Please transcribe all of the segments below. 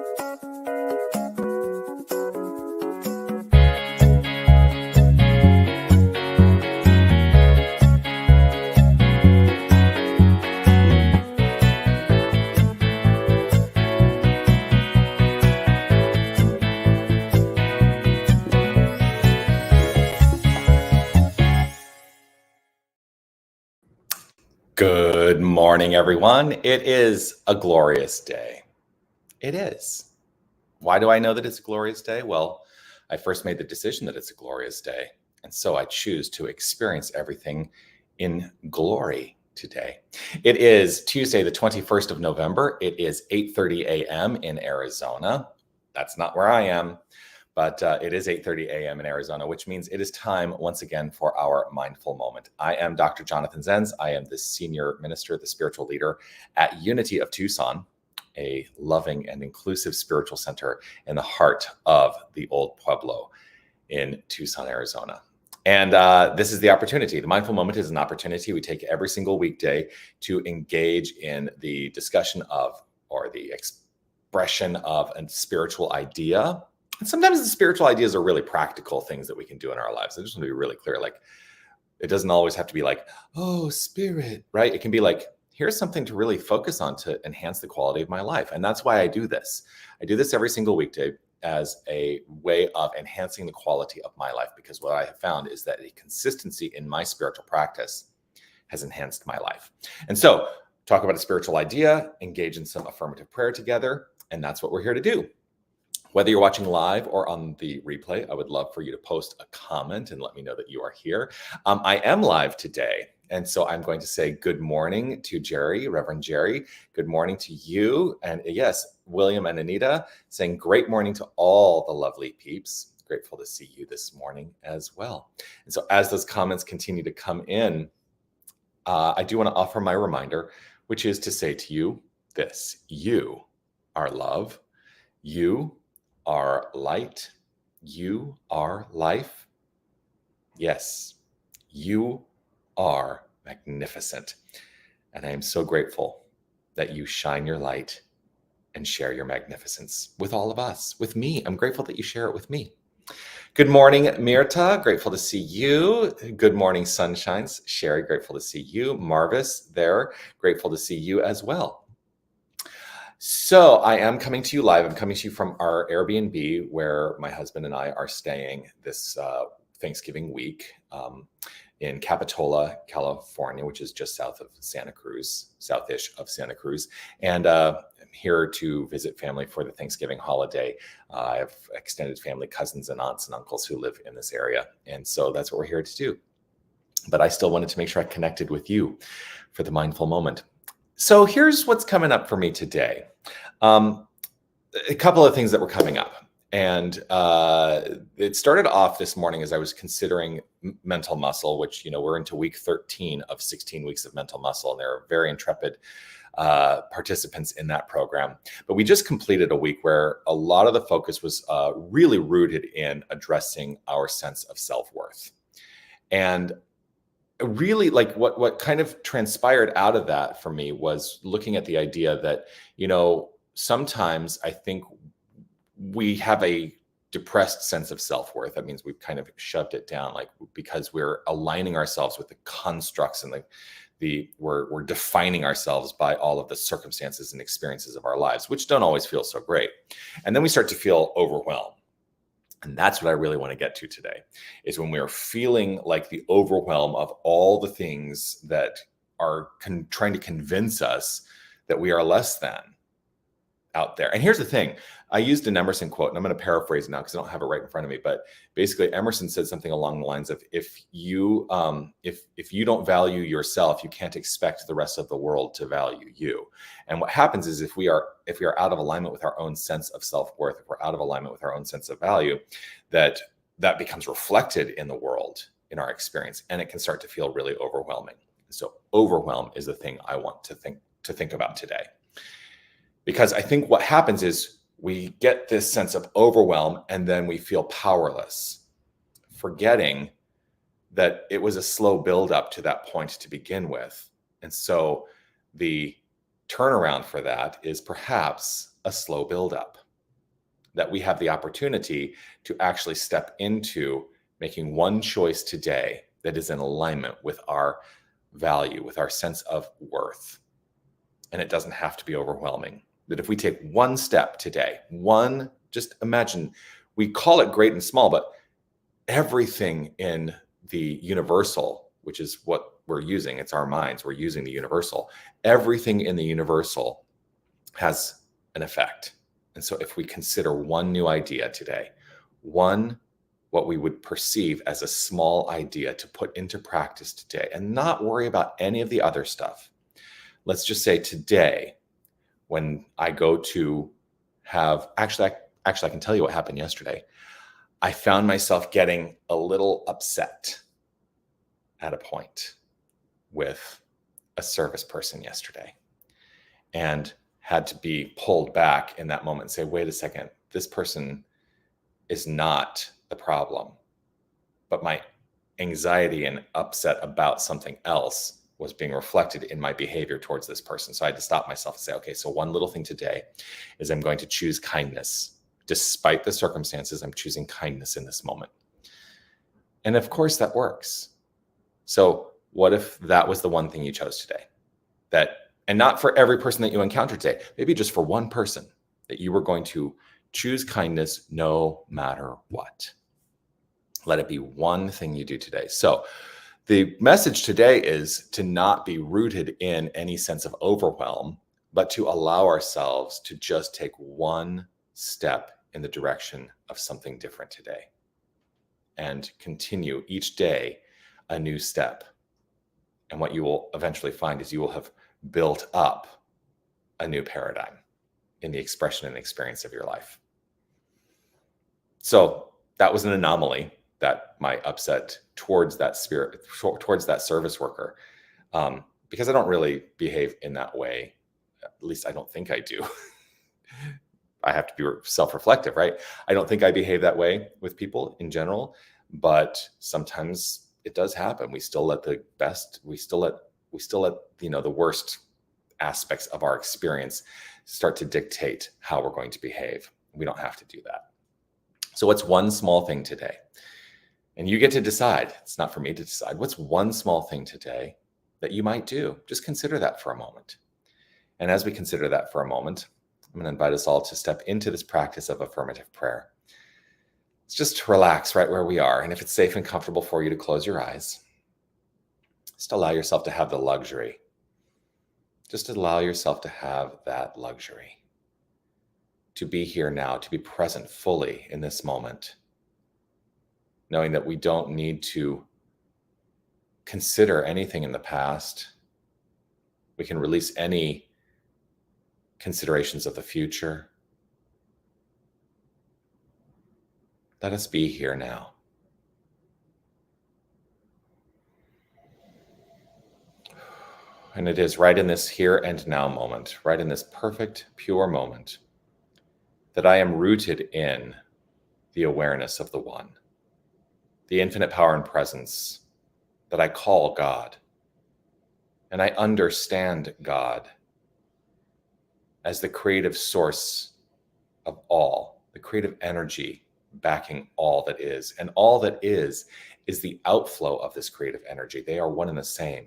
Good morning, everyone. It is a glorious day. It is. Why do I know that it's a glorious day? Well, I first made the decision that it's a glorious day. And so I choose to experience everything in glory today. It is Tuesday, the 21st of November. It is 8:30 a.m. in Arizona. That's not where I am. But it is 8:30 a.m. in Arizona, which means it is time once again for our mindful moment. I am Dr. Jonathan Zenz. I am the senior minister, the spiritual leader at Unity of Tucson, a loving and inclusive spiritual center in the heart of the old Pueblo in Tucson, Arizona. And this is the opportunity. The mindful moment is an opportunity we take every single weekday to engage in the discussion of, or the expression of, a spiritual idea. And sometimes the spiritual ideas are really practical things that we can do in our lives. I just want to be really clear. Like, it doesn't always have to be like, oh, spirit, right? It can be like, here's something to really focus on to enhance the quality of my life. And that's why I do this. I do this every single weekday as a way of enhancing the quality of my life, because what I have found is that a consistency in my spiritual practice has enhanced my life. And so talk about a spiritual idea, engage in some affirmative prayer together. And that's what we're here to do. Whether you're watching live or on the replay, I would love for you to post a comment and let me know that you are here. I am live today. And so I'm going to say good morning to Jerry, Reverend Jerry. Good morning to you. And yes, William and Anita saying great morning to all the lovely peeps. Grateful to see you this morning as well. And so as those comments continue to come in, I do want to offer my reminder, which is to say to you this: you are love. You are light. You are life. Yes, you are magnificent. And I am so grateful that you shine your light and share your magnificence with all of us, with me. I'm grateful that you share it with me. Good morning, Mirta. Grateful to see you. Good morning, Sunshines. Sherry, grateful to see you. Marvis there. Grateful to see you as well. So I am coming to you live. I'm coming to you from our Airbnb where my husband and I are staying this Thanksgiving week in Capitola, California, which is just south of Santa Cruz, southish of Santa Cruz. And I'm here to visit family for the Thanksgiving holiday. I have extended family, cousins and aunts and uncles who live in this area. And so that's what we're here to do. But I still wanted to make sure I connected with you for the mindful moment. So here's what's coming up for me today. A couple of things that were coming up. And it started off this morning as I was considering mental muscle, which, you know, we're into week 13 of 16 weeks of mental muscle. And there are very intrepid participants in that program. But we just completed a week where a lot of the focus was really rooted in addressing our sense of self-worth. And really, like, what kind of transpired out of that for me was looking at the idea that, you know, sometimes I think we have a depressed sense of self-worth. That means we've kind of shoved it down, like, because we're aligning ourselves with the constructs and we're defining ourselves by all of the circumstances and experiences of our lives, which don't always feel so great. And then we start to feel overwhelmed. And that's what I really want to get to today, is when we are feeling like the overwhelm of all the things that are trying to convince us that we are less than out there. And here's the thing. I used an Emerson quote, and I'm going to paraphrase now because I don't have it right in front of me. But basically, Emerson said something along the lines of, if you don't value yourself, you can't expect the rest of the world to value you. And what happens is if we are out of alignment with our own sense of self-worth, if we're out of alignment with our own sense of value, that becomes reflected in the world, in our experience, and it can start to feel really overwhelming. So overwhelm is the thing I want to think about today. Because I think what happens is we get this sense of overwhelm and then we feel powerless, forgetting that it was a slow buildup to that point to begin with. And so the turnaround for that is perhaps a slow buildup. that we have the opportunity to actually step into making one choice today that is in alignment with our value, with our sense of worth. And it doesn't have to be overwhelming. That if we take one step today, just imagine, we call it great and small, but everything in the universal, which is what we're using, it's our minds, we're using the universal. Everything in the universal has an effect. And so if we consider one new idea today, what we would perceive as a small idea to put into practice today and not worry about any of the other stuff. Let's just say today, when I go to actually, I can tell you what happened yesterday. I found myself getting a little upset at a point with a service person yesterday, and had to be pulled back in that moment and say, wait a second, this person is not the problem, but my anxiety and upset about something else was being reflected in my behavior towards this person. So I had to stop myself and say, okay, so one little thing today is I'm going to choose kindness. Despite the circumstances, I'm choosing kindness in this moment. And of course that works. So what if that was the one thing you chose today? And not for every person that you encounter today, maybe just for one person, that you were going to choose kindness no matter what. Let it be one thing you do today. So the message today is to not be rooted in any sense of overwhelm, but to allow ourselves to just take one step in the direction of something different today, and continue each day a new step. And what you will eventually find is you will have built up a new paradigm in the expression and experience of your life. So that was an anomaly, that my upset towards that service worker, because I don't really behave in that way. At least I don't think I do. I have to be self-reflective, right? I don't think I behave that way with people in general, but sometimes it does happen. We still let the worst aspects of our experience start to dictate how we're going to behave. We don't have to do that. So what's one small thing today? And you get to decide. It's not for me to decide. What's one small thing today that you might do? Just consider that for a moment. And as we consider that for a moment, I'm going to invite us all to step into this practice of affirmative prayer. It's just to relax right where we are. And if it's safe and comfortable for you to close your eyes, just allow yourself to have the luxury. Just allow yourself to have that luxury. To be here now, to be present fully in this moment. Knowing that we don't need to consider anything in the past. We can release any considerations of the future. Let us be here now. And it is right in this here and now moment, right in this perfect, pure moment, that I am rooted in the awareness of the One, the infinite power and presence that I call God. And I understand God as the creative source of all, the creative energy backing all that is. And all that is the outflow of this creative energy. They are one and the same.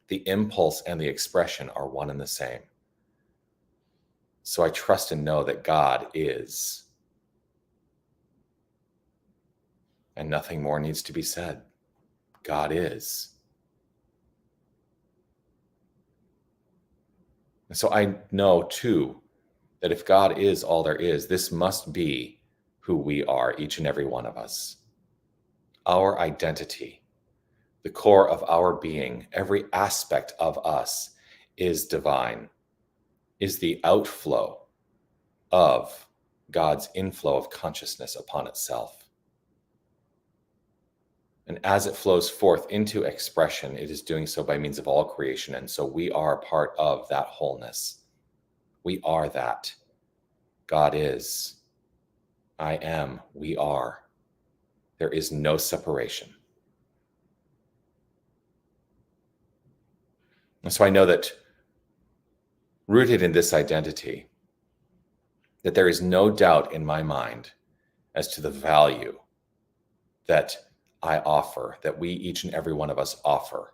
The impulse and the expression are one and the same. So I trust and know that God is. And nothing more needs to be said. God is. And so I know too that if God is all there is, this must be who we are, each and every one of us. Our identity, the core of our being, every aspect of us is divine, is the outflow of God's inflow of consciousness upon itself. And as it flows forth into expression, it is doing so by means of all creation. And so we are part of that wholeness. We are that. God is. I am. We are. There is no separation. And so I know that rooted in this identity, that there is no doubt in my mind as to the value that I offer, that we, each and every one of us, offer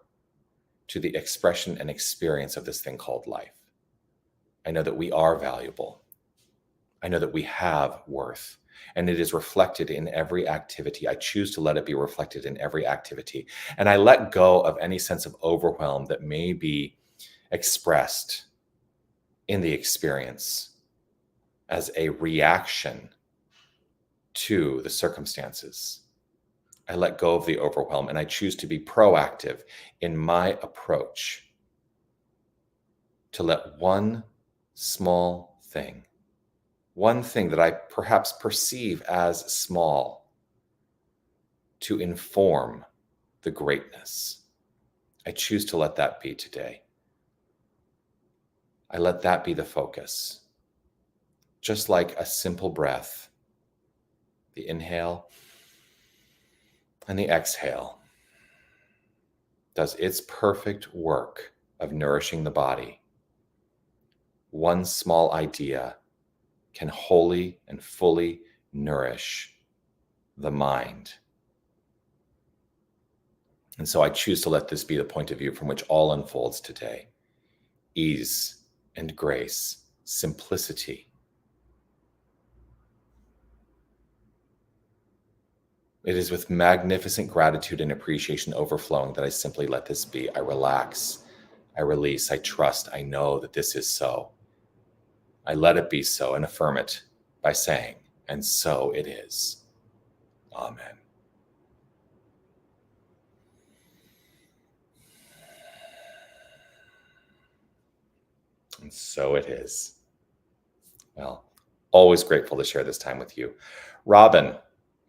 to the expression and experience of this thing called life. I know that we are valuable. I know that we have worth, and it is reflected in every activity. I choose to let it be reflected in every activity. And I let go of any sense of overwhelm that may be expressed in the experience as a reaction to the circumstances. I let go of the overwhelm, and I choose to be proactive in my approach to let one small thing, one thing that I perhaps perceive as small, to inform the greatness. I choose to let that be today. I let that be the focus. Just like a simple breath, the inhale and the exhale does its perfect work of nourishing the body. One small idea can wholly and fully nourish the mind. And so I choose to let this be the point of view from which all unfolds today. Ease and grace, simplicity. It is with magnificent gratitude and appreciation overflowing that I simply let this be. I relax, I release, I trust, I know that this is so. I let it be so and affirm it by saying, and so it is. Amen. And so it is. Well, always grateful to share this time with you. Robin,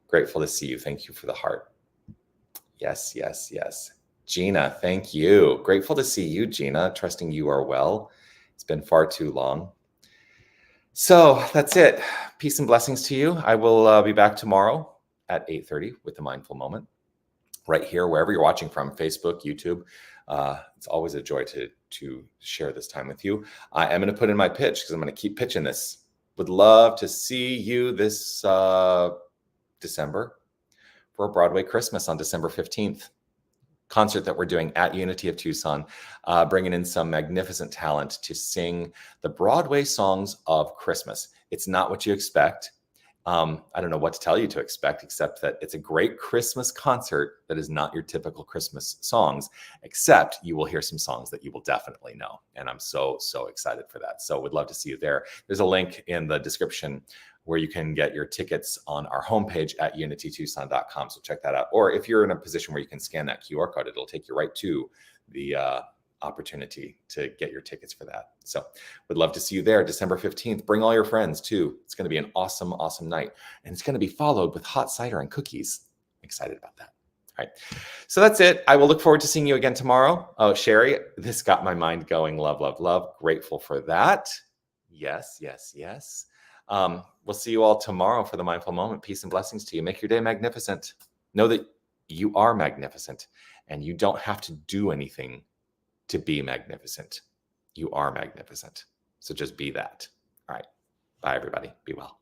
grateful to see you. Thank you for the heart. Yes, yes, yes. Gina, thank you. Grateful to see you, Gina. Trusting you are well. It's been far too long. So that's it. Peace and blessings to you. I will be back tomorrow at 8:30 with the Mindful Moment. Right here, wherever you're watching from, Facebook, YouTube. It's always a joy to share this time with you. I am going to put in my pitch because I'm going to keep pitching this. Would love to see you this December for a Broadway Christmas on December 15th. Concert that we're doing at Unity of Tucson, bringing in some magnificent talent to sing the Broadway songs of Christmas. It's not what you expect. I don't know what to tell you to expect, except that it's a great Christmas concert that is not your typical Christmas songs, except you will hear some songs that you will definitely know. And I'm so excited for that. So would love to see you there. There's a link in the description where you can get your tickets on our homepage at unitytucson.com. So check that out. Or if you're in a position where you can scan that QR code, it'll take you right to the opportunity to get your tickets for that. So would love to see you there December 15th. Bring all your friends too. It's going to be an awesome night. And it's going to be followed with hot cider and cookies. I'm excited about that. All right. So that's it. I will look forward to seeing you again tomorrow. Oh, Sherry, this got my mind going. Love, love, love. Grateful for that. Yes, yes, yes. We'll see you all tomorrow for the Mindful Moment. Peace and blessings to you. Make your day magnificent. Know that you are magnificent and you don't have to do anything to be magnificent. You are magnificent. So just be that. All right. Bye, everybody. Be well.